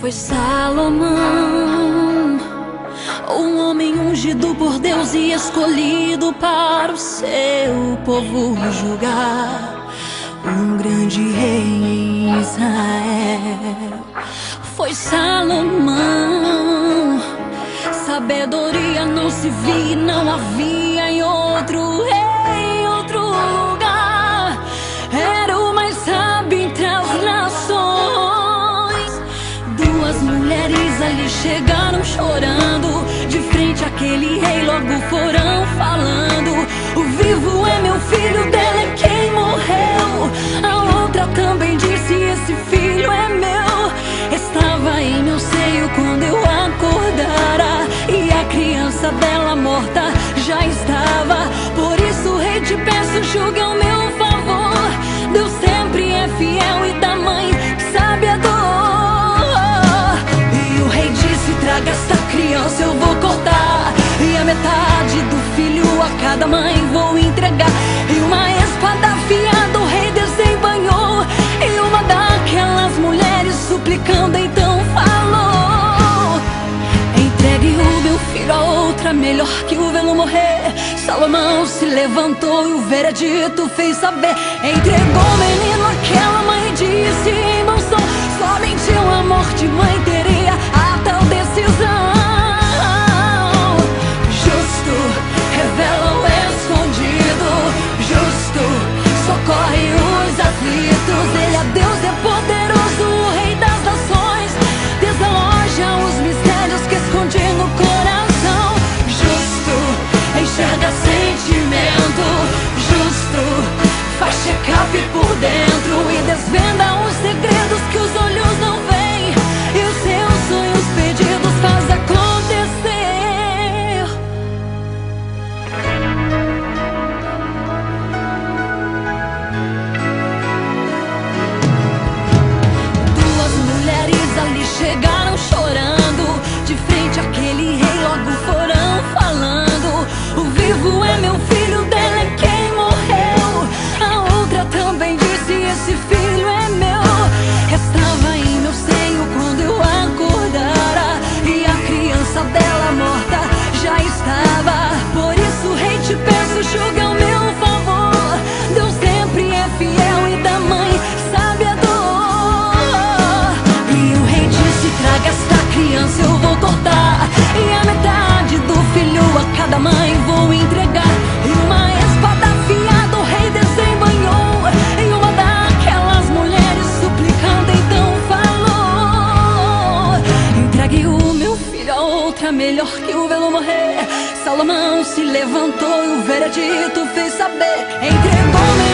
Foi Salomão, um homem ungido por Deus e escolhido para o seu povo julgar, um grande rei em Israel. Foi Salomão, sabedoria não se via, não havia em outro rei, em outro lugar. Era o mais sábio entre as nações. Duas mulheres ali chegaram chorando, de frente àquele rei logo foram falando: o vivo é meu filho, dela é quem morreu. A outra também disse: esse filho é meu. Estava em meu seio quando eu acordara, e a criança dela morta já estava. Por isso, rei, te peço, julgue ao meu favor. Deus sempre é fiel e da mãe que sabe a dor. E o rei disse: traga esta criança, eu vou cortar, e a metade do filho a cada mãe vou entregar. E uma espada afiada o rei desembanhou, e uma daquelas mulheres suplicando então falou: entregue o meu filho a outra, melhor que o vê-lo morrer. Salomão se levantou e o veredito fez saber. Entregou o menino àquela mãe e disse em bom som: somente o amor de mãe teria a tal decisão. Justo revela o escondido, justo socorre os aflitos. Ele é Deus, é poderoso, o rei das nações, desaloja os mistérios que esconde no coração. Justo enxerga sentimento, justo faz check-up por dentro e desvenda os segredos que os olhos não veem, e os seus sonhos pedidos faz acontecer. Duas mulheres ali chegaram chorando, de frente àquele rei logo foram falando: o vivo é meu filho, dela é quem morreu. A outra também disse: esse filho é meu. Estava em meu seio quando eu acordara, e a criança dela morta já estava. Por isso, rei, te peço, julgue ao meu favor. Deus sempre é fiel e da mãe sabe a dor. E o rei disse: traga esta criança, eu vou cortar, e a metade do filho a cada mãe vou entregar. E uma espada afiada o rei desembanhou, e uma daquelas mulheres suplicando então falou: entregue o meu filho a outra, melhor que o vê-lo morrer. Salomão se levantou e o veredito fez saber. Entregou